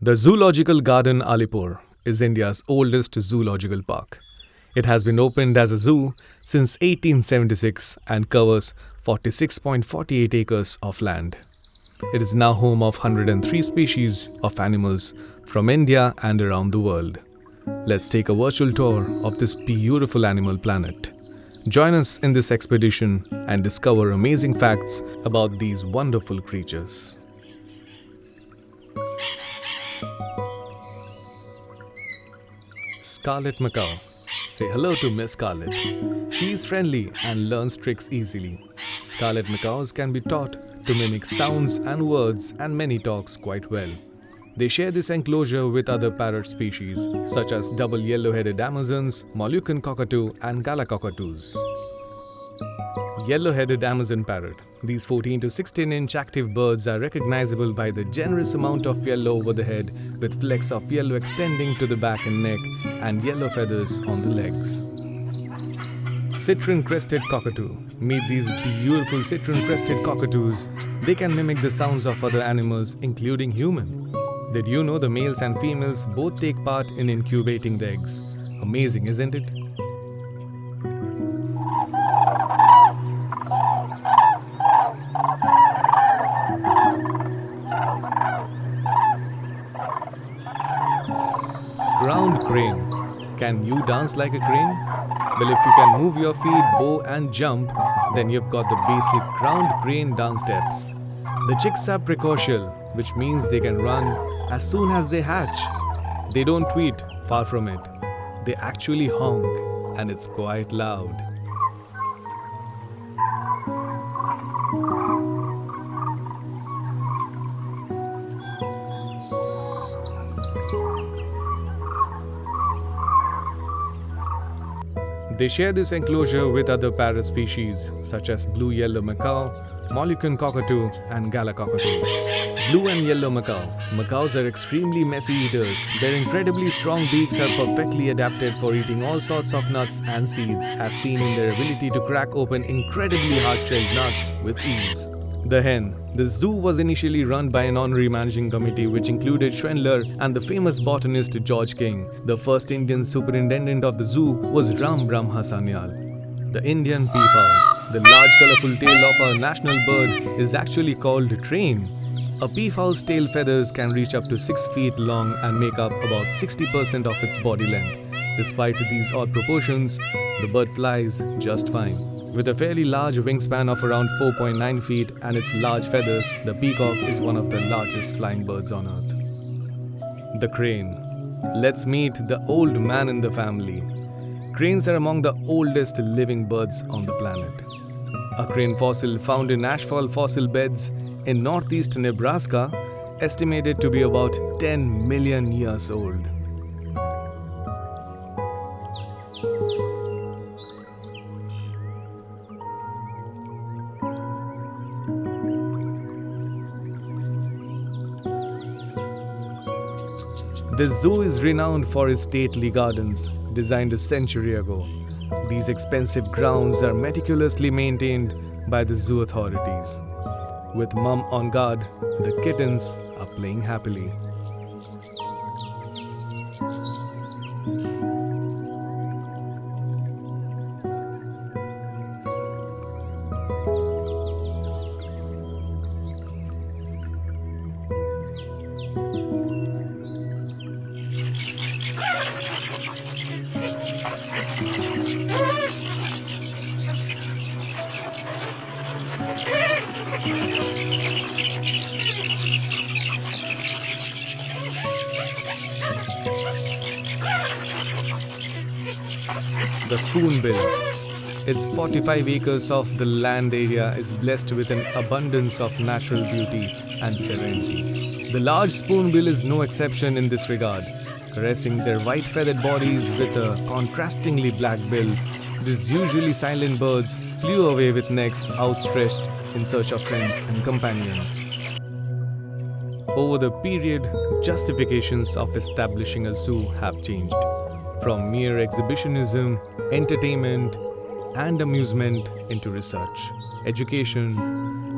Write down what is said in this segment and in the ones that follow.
The Zoological Garden Alipore is India's oldest zoological park. It has been opened as a zoo since 1876 and covers 46.48 acres of land. It is now home of 103 species of animals from India and around the world. Let's take a virtual tour of this beautiful animal planet. Join us in this expedition and discover amazing facts about these wonderful creatures. Scarlet Macaw. Say hello to Miss Scarlet. She is friendly and learns tricks easily. Scarlet macaws can be taught to mimic sounds and words, and many talks quite well. They share this enclosure with other parrot species such as double yellow-headed Amazons, Moluccan cockatoo and Gala cockatoos. Yellow-headed Amazon parrot. These 14 to 16-inch active birds are recognizable by the generous amount of yellow over the head, with flecks of yellow extending to the back and neck and yellow feathers on the legs. Citron-crested cockatoo. Meet these beautiful citron-crested cockatoos. They can mimic the sounds of other animals, including human. Did you know the males and females both take part in incubating the eggs? Amazing, isn't it? Ground crane. Can you dance like a crane? Well, if you can move your feet, bow and jump, then you've got the basic ground crane downsteps. The chicks are precocial, which means they can run as soon as they hatch. They don't tweet, far from it. They actually honk, and it's quite loud. They share this enclosure with other parrot species such as blue-yellow macaw, Moluccan cockatoo and Gala cockatoos. Blue and yellow macaw. Macaws are extremely messy eaters. Their incredibly strong beaks are perfectly adapted for eating all sorts of nuts and seeds, as seen in their ability to crack open incredibly hard-shelled nuts with ease. The hen. The zoo was initially run by an honorary managing committee which included Schwendler and the famous botanist George King. The first Indian superintendent of the zoo was Ram Brahma Sanyal. The Indian peafowl. The large colourful tail of our national bird is actually called train. A peafowl's tail feathers can reach up to 6 feet long and make up about 60% of its body length. Despite these odd proportions, the bird flies just fine. With a fairly large wingspan of around 4.9 feet and its large feathers, the peacock is one of the largest flying birds on earth. The crane. Let's meet the old man in the family. Cranes are among the oldest living birds on the planet. A crane fossil found in ashfall fossil beds in northeast Nebraska, estimated to be about 10 million years old. This zoo is renowned for its stately gardens, designed a century ago. These expensive grounds are meticulously maintained by the zoo authorities. With mom on guard, the kittens are playing happily. The spoonbill. Its 45 acres of the land area is blessed with an abundance of natural beauty and serenity. The large spoonbill is no exception in this regard. Caressing their white feathered bodies with a contrastingly black bill, these usually silent birds flew away with necks outstretched in search of friends and companions. Over the period, justifications of establishing a zoo have changed. From mere exhibitionism, entertainment, and amusement into research, education,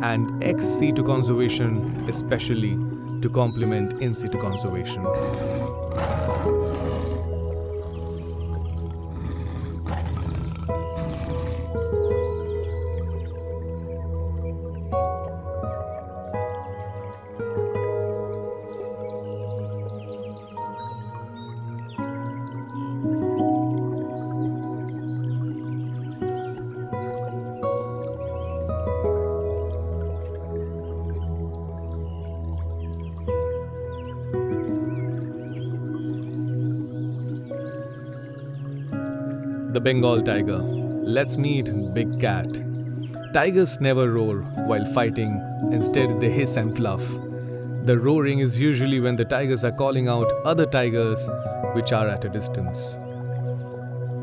and ex situ conservation, especially to complement in situ conservation. The Bengal tiger. Let's meet Big Cat. Tigers never roar while fighting, instead they hiss and fluff. The roaring is usually when the tigers are calling out other tigers which are at a distance.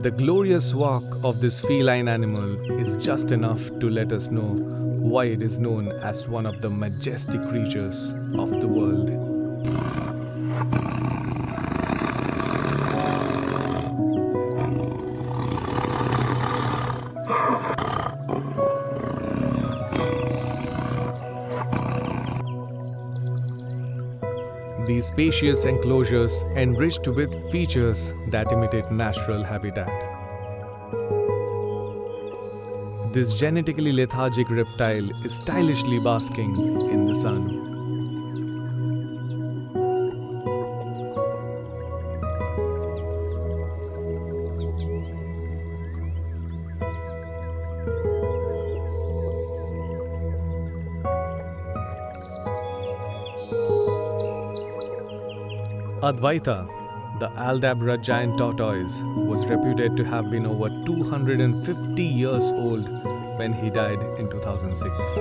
The glorious walk of this feline animal is just enough to let us know why it is known as one of the majestic creatures of the world. These spacious enclosures enriched with features that imitate natural habitat. This genetically lethargic reptile is stylishly basking in the sun. Advaita, the Aldabra giant tortoise, was reputed to have been over 250 years old when he died in 2006.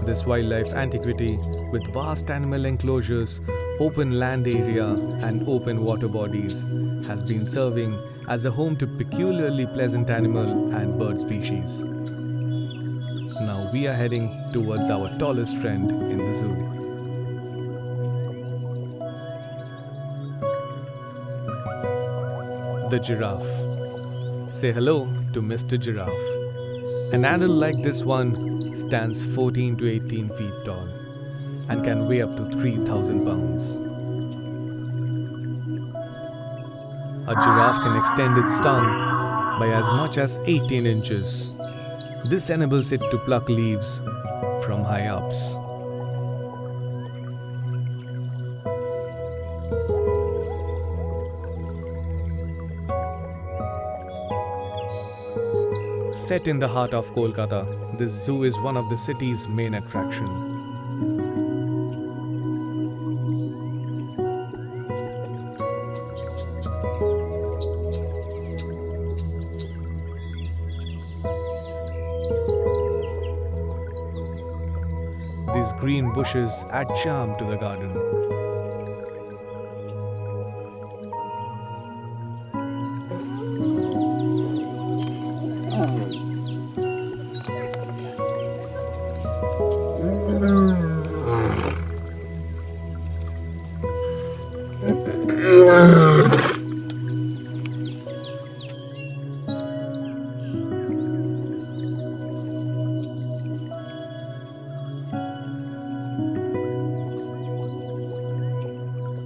This wildlife antiquity, with vast animal enclosures, open land area and open water bodies, has been serving as a home to peculiarly pleasant animal and bird species. Now we are heading towards our tallest friend in the zoo. The giraffe. Say hello to Mr. Giraffe. An animal like this one stands 14 to 18 feet tall and can weigh up to 3,000 pounds. A giraffe can extend its tongue by as much as 18 inches. This enables it to pluck leaves from high ups. Set in the heart of Kolkata, this zoo is one of the city's main attractions. These green bushes add charm to the garden.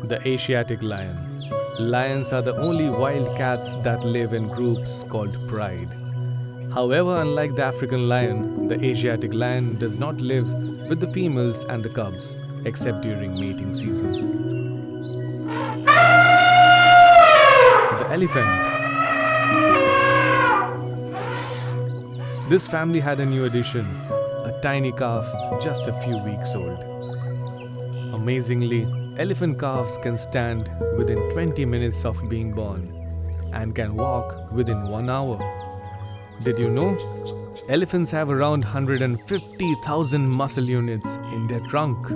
The Asiatic lion. Lions are the only wild cats that live in groups called pride. However, unlike the African lion, the Asiatic lion does not live with the females and the cubs except during mating season. The elephant. This family had a new addition, a tiny calf just a few weeks old. Amazingly, elephant calves can stand within 20 minutes of being born and can walk within 1 hour. Did you know? Elephants have around 150,000 muscle units in their trunk.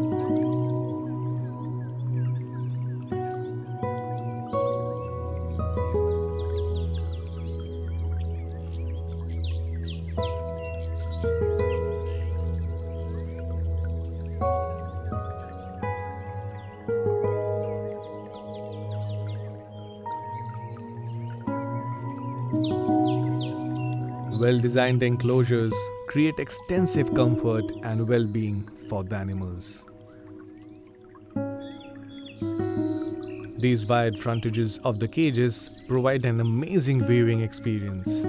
Well-designed enclosures create extensive comfort and well-being for the animals. These wide frontages of the cages provide an amazing viewing experience.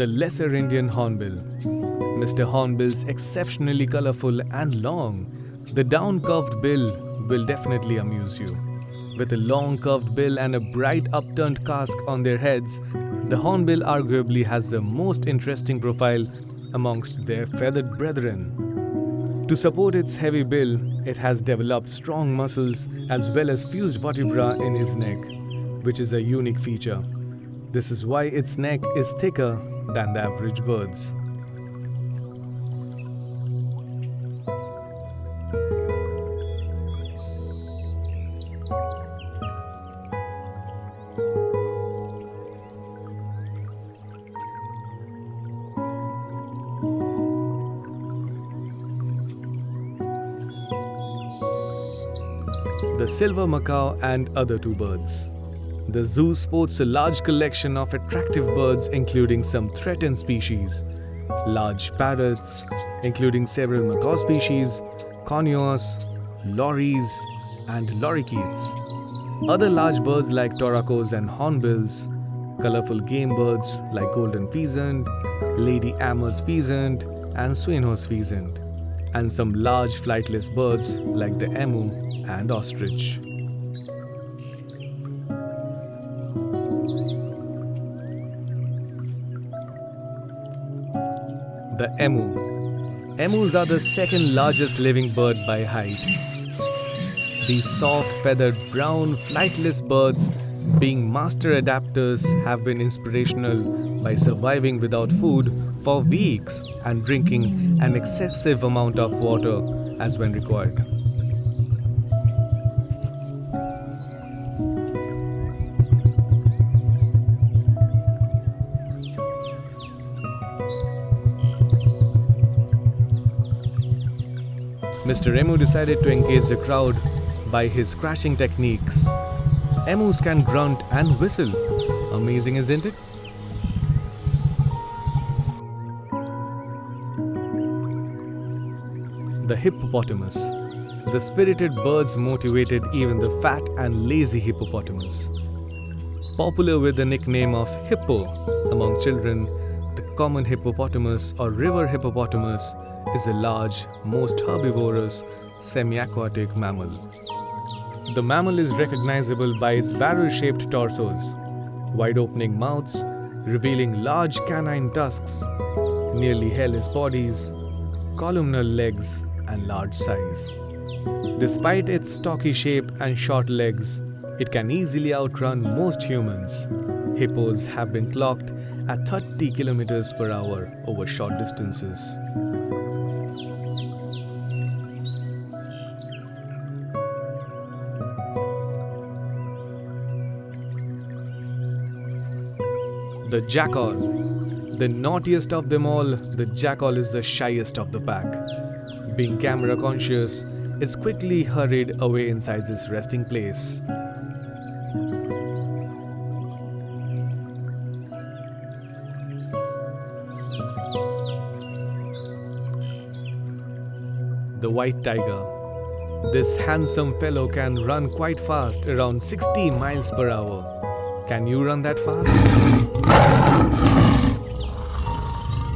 The lesser Indian hornbill. Mr. Hornbill's exceptionally colorful and long. The down-curved bill will definitely amuse you. With a long curved bill and a bright upturned casque on their heads, the hornbill arguably has the most interesting profile amongst their feathered brethren. To support its heavy bill, it has developed strong muscles as well as fused vertebra in its neck, which is a unique feature. This is why its neck is thicker than the average bird's. The silver macaw and other two birds. The zoo sports a large collection of attractive birds including some threatened species, large parrots, including several macaw species, conures, lories, and lorikeets. Other large birds like toracos and hornbills, colorful game birds like golden pheasant, lady Amherst pheasant, and Swinhoe's pheasant, and some large flightless birds like the emu and ostrich. The emu. Emus are the second largest living bird by height. These soft feathered brown flightless birds, being master adapters, have been inspirational by surviving without food for weeks and drinking an excessive amount of water as when required. Mr. Emu decided to engage the crowd by his scratching techniques. Emus can grunt and whistle. Amazing, isn't it? The hippopotamus. The spirited birds motivated even the fat and lazy hippopotamus. Popular with the nickname of hippo among children, the common hippopotamus or river hippopotamus is a large, most herbivorous, semi-aquatic mammal. The mammal is recognizable by its barrel-shaped torsos, wide-opening mouths, revealing large canine tusks, nearly hairless bodies, columnar legs, and large size. Despite its stocky shape and short legs, it can easily outrun most humans. Hippos have been clocked at 30 km per hour over short distances. The jackal. The naughtiest of them all, the jackal is the shyest of the pack. Being camera conscious, it's quickly hurried away inside its resting place. The white tiger. This handsome fellow can run quite fast, around 60 miles per hour. Can you run that fast?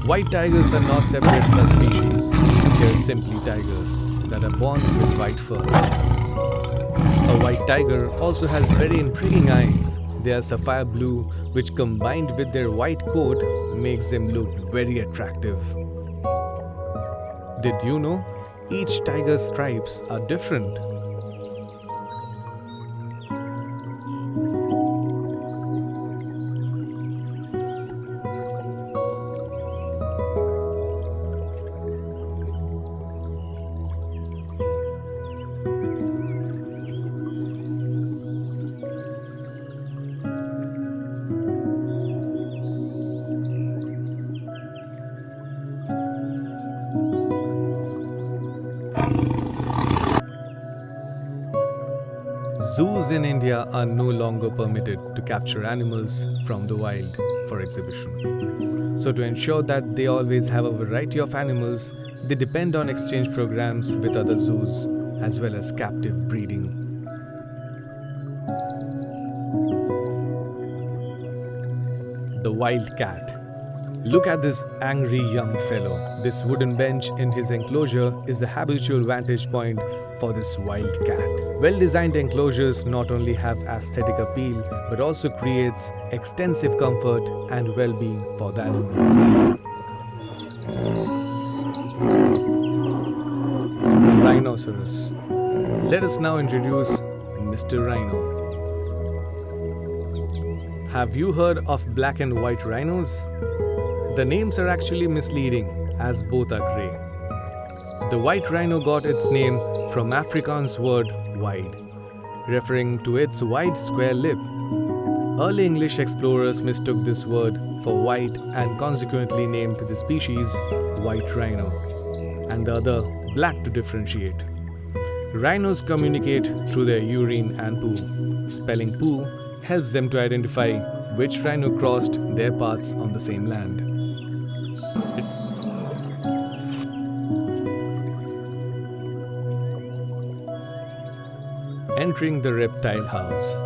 White tigers are not separate subspecies. They are simply tigers that are born with white fur. A white tiger also has very intriguing eyes. They are sapphire blue, which combined with their white coat makes them look very attractive. Did you know each tiger's stripes are different? Zoos in India are no longer permitted to capture animals from the wild for exhibition. So, to ensure that they always have a variety of animals, they depend on exchange programs with other zoos as well as captive breeding. The wild cat. Look at this angry young fellow. This wooden bench in his enclosure is a habitual vantage point for this wild cat. Well-designed enclosures not only have aesthetic appeal but also creates extensive comfort and well-being for the animals. The rhinoceros. Let us now introduce Mr. Rhino. Have you heard of black and white rhinos? The names are actually misleading as both are grey. The white rhino got its name from Afrikaans word wide, referring to its wide square lip. Early English explorers mistook this word for white and consequently named the species white rhino, and the other black to differentiate. Rhinos communicate through their urine and poo. Spelling poo helps them to identify which rhino crossed their paths on the same land. Entering the reptile house.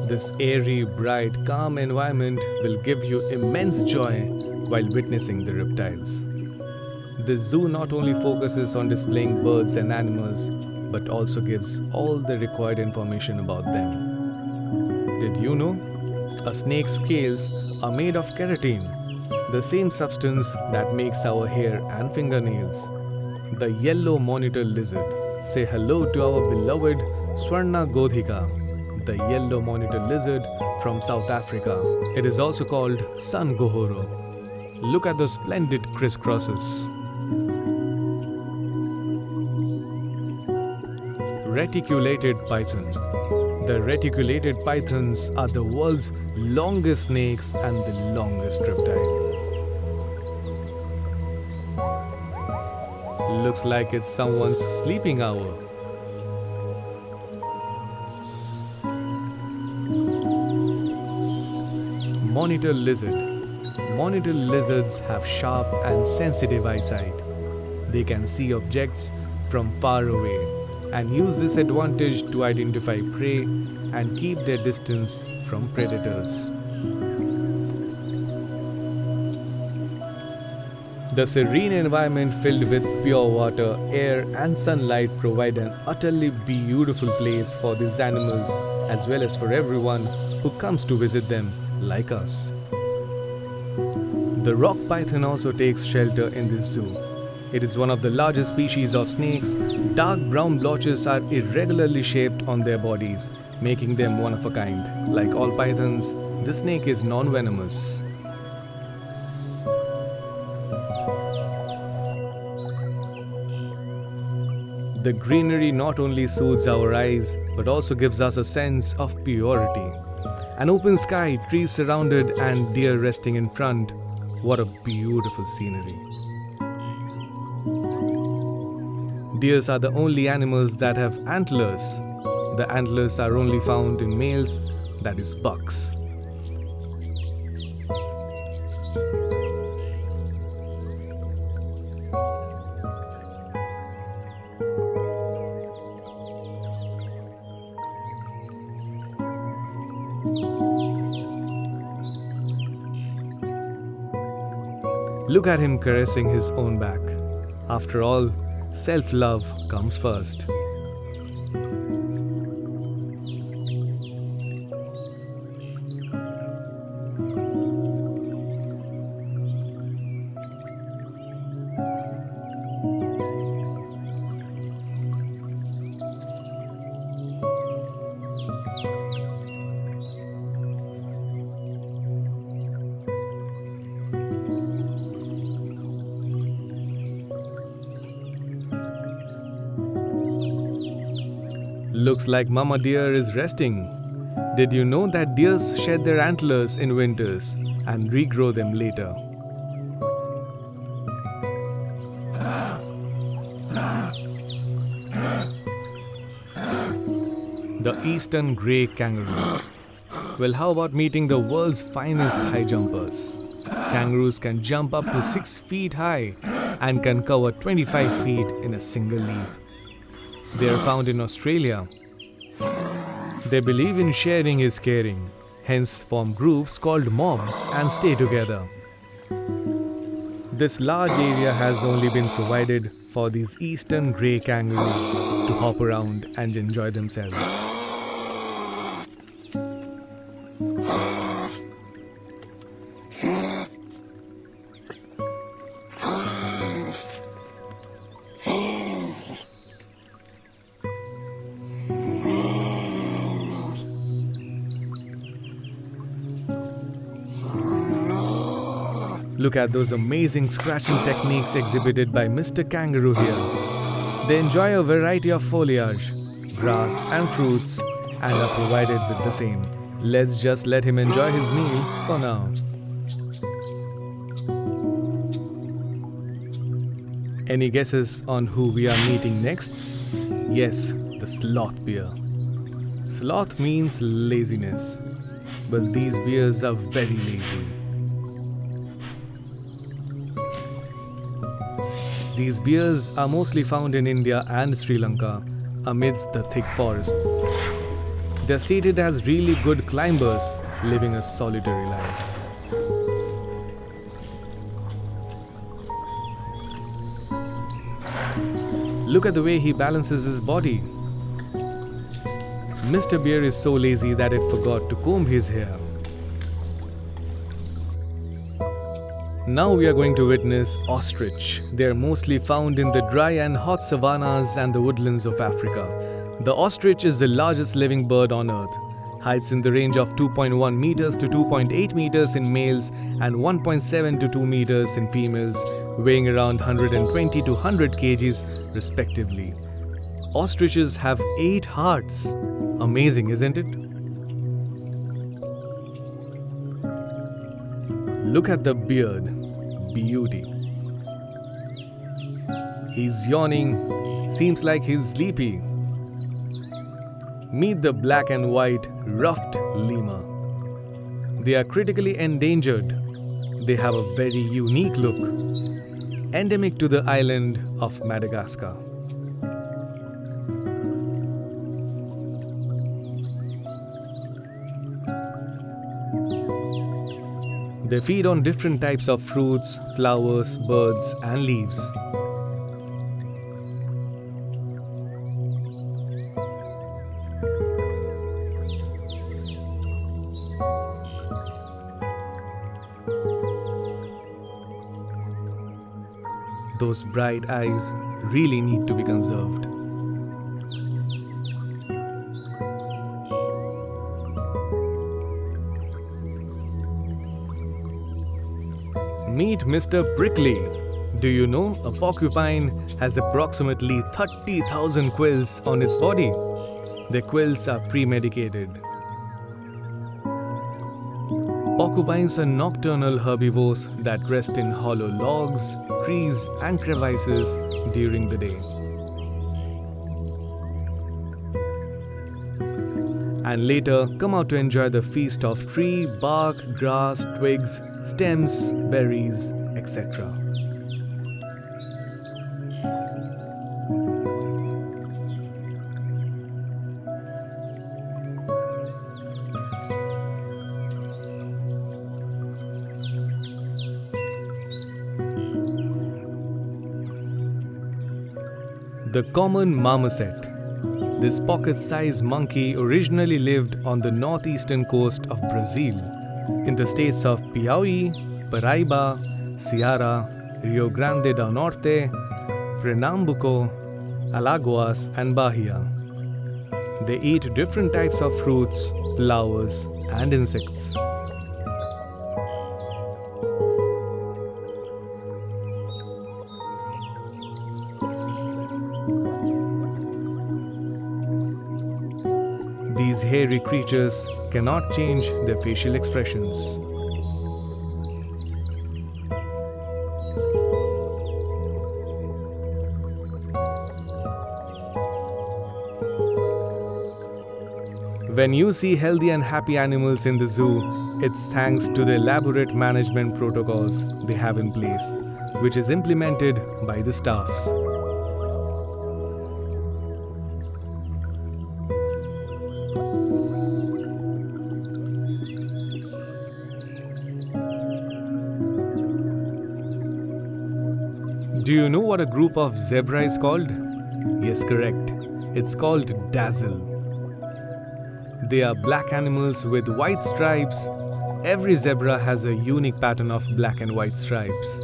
This airy, bright, calm environment will give you immense joy while witnessing the reptiles. The zoo not only focuses on displaying birds and animals, but also gives all the required information about them. Did you know? A snake's scales are made of keratin, the same substance that makes our hair and fingernails. The yellow monitor lizard. Say hello to our beloved Swarna Godhika, the yellow monitor lizard from South Africa. It is also called sun gohoro. Look at the splendid crisscrosses. Reticulated python. The reticulated pythons are the world's longest snakes and the longest reptile. Looks like it's someone's sleeping hour. Monitor lizard. Monitor lizards have sharp and sensitive eyesight. They can see objects from far away and use this advantage to identify prey and keep their distance from predators. The serene environment filled with pure water, air and sunlight provide an utterly beautiful place for these animals as well as for everyone who comes to visit them like us. The rock python also takes shelter in this zoo. It is one of the largest species of snakes. Dark brown blotches are irregularly shaped on their bodies, making them one of a kind. Like all pythons, this snake is non-venomous. The greenery not only soothes our eyes, but also gives us a sense of purity. An open sky, trees surrounded and deer resting in front. What a beautiful scenery. Deers are the only animals that have antlers. The antlers are only found in males, that is bucks. Look at him caressing his own back. After all, self-love comes first. Looks like Mama Deer is resting. Did you know that deers shed their antlers in winters and regrow them later? The eastern grey kangaroo. Well, how about meeting the world's finest high jumpers? Kangaroos can jump up to 6 feet high and can cover 25 feet in a single leap. They are found in Australia. They believe in sharing is caring, hence form groups called mobs and stay together. This large area has only been provided for these eastern grey kangaroos to hop around and enjoy themselves. Look at those amazing scratching techniques exhibited by Mr. Kangaroo here. They enjoy a variety of foliage, grass and fruits and are provided with the same. Let's just let him enjoy his meal for now. Any guesses on who we are meeting next? Yes, the sloth bear. Sloth means laziness, but these bears are very lazy. These bears are mostly found in India and Sri Lanka amidst the thick forests. They are stated as really good climbers, living a solitary life. Look at the way he balances his body. Mr. Bear is so lazy that it forgot to comb his hair. Now we are going to witness ostrich. They are mostly found in the dry and hot savannas and the woodlands of Africa. The ostrich is the largest living bird on earth. Heights in the range of 2.1 meters to 2.8 meters in males and 1.7 to 2 meters in females, weighing around 120 to 100 kgs respectively. Ostriches have 8 hearts. Amazing, isn't it? Look at the beard. Beauty. He's yawning. Seems like he's sleepy. Meet the black and white ruffed lemur. They are critically endangered. They have a very unique look, endemic to the island of Madagascar. They feed on different types of fruits, flowers, birds, and leaves. Those bright eyes really need to be conserved. Meet Mr. Prickly. Do you know a porcupine has approximately 30,000 quills on its body? The quills are pre-medicated. Porcupines are nocturnal herbivores that rest in hollow logs, trees and crevices during the day. And later come out to enjoy the feast of tree, bark, grass, twigs, stems, berries, etc. The common marmoset. This pocket-sized monkey originally lived on the northeastern coast of Brazil, in the states of Piauí, Paraíba, Ceará, Rio Grande do Norte, Pernambuco, Alagoas, and Bahia. They eat different types of fruits, flowers, and insects. These hairy creatures cannot change their facial expressions. When you see healthy and happy animals in the zoo, it's thanks to the elaborate management protocols they have in place, which is implemented by the staffs. Do you know what a group of zebra is called? Yes, correct. It's called dazzle. They are black animals with white stripes. Every zebra has a unique pattern of black and white stripes.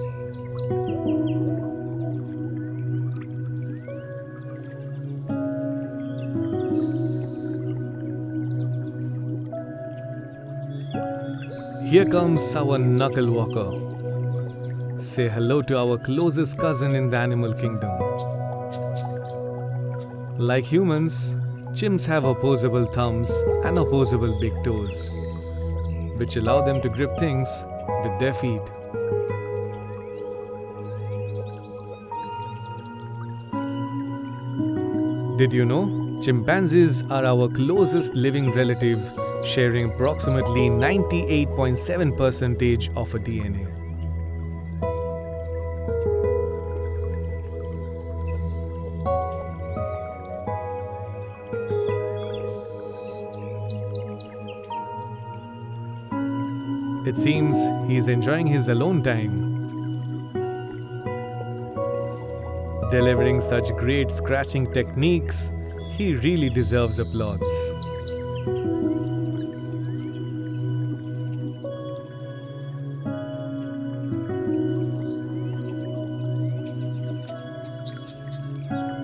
Here comes our knuckle walker. Say hello to our closest cousin in the animal kingdom. Like humans, chimps have opposable thumbs and opposable big toes, which allow them to grip things with their feet. Did you know chimpanzees are our closest living relative, sharing approximately 98.7% of a DNA? It seems he's enjoying his alone time. Delivering such great scratching techniques, he really deserves applause.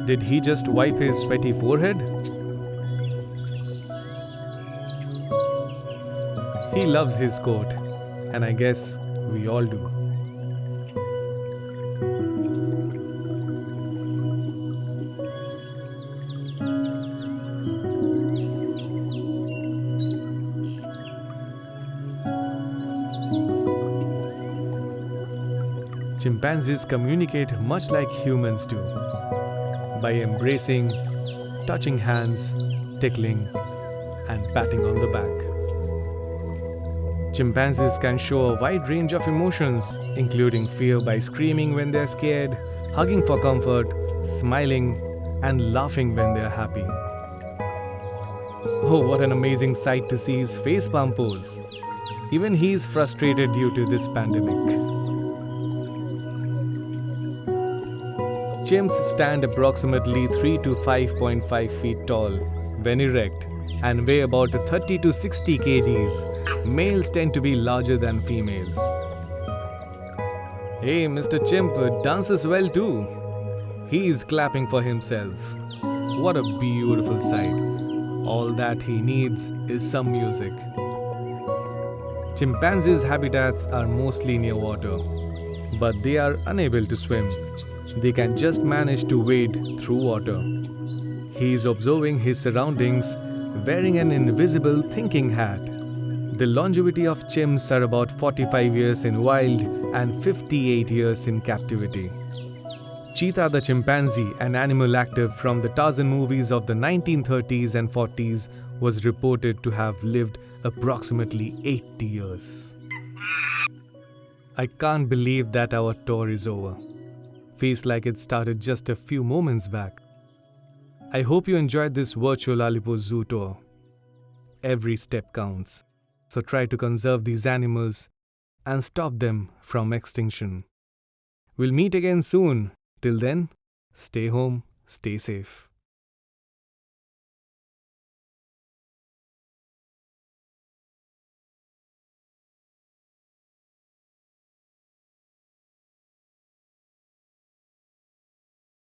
Did he just wipe his sweaty forehead? He loves his coat, and I guess we all do. Chimpanzees communicate much like humans do, by embracing, touching hands, tickling, and patting on the back. Chimpanzees can show a wide range of emotions, including fear by screaming when they're scared, hugging for comfort, smiling, and laughing when they're happy. Oh, what an amazing sight to see his facepalm pose. Even he's frustrated due to this pandemic. Chimps stand approximately 3 to 5.5 feet tall when erect and weigh about 30 to 60 kgs. Males tend to be larger than females. Hey, Mr. Chimp dances well too. He is clapping for himself. What a beautiful sight. All that he needs is some music. Chimpanzees' habitats are mostly near water, but they are unable to swim. They can just manage to wade through water. He is observing his surroundings, wearing an invisible thinking hat. The longevity of chimps are about 45 years in wild and 58 years in captivity. Cheetah the chimpanzee, an animal active from the Tarzan movies of the 1930s and 40s, was reported to have lived approximately 80 years. I can't believe that our tour is over. Feels like it started just a few moments back. I hope you enjoyed this virtual Alipore Zoo tour. Every step counts. So try to conserve these animals and stop them from extinction. We'll meet again soon. Till then, stay home, stay safe.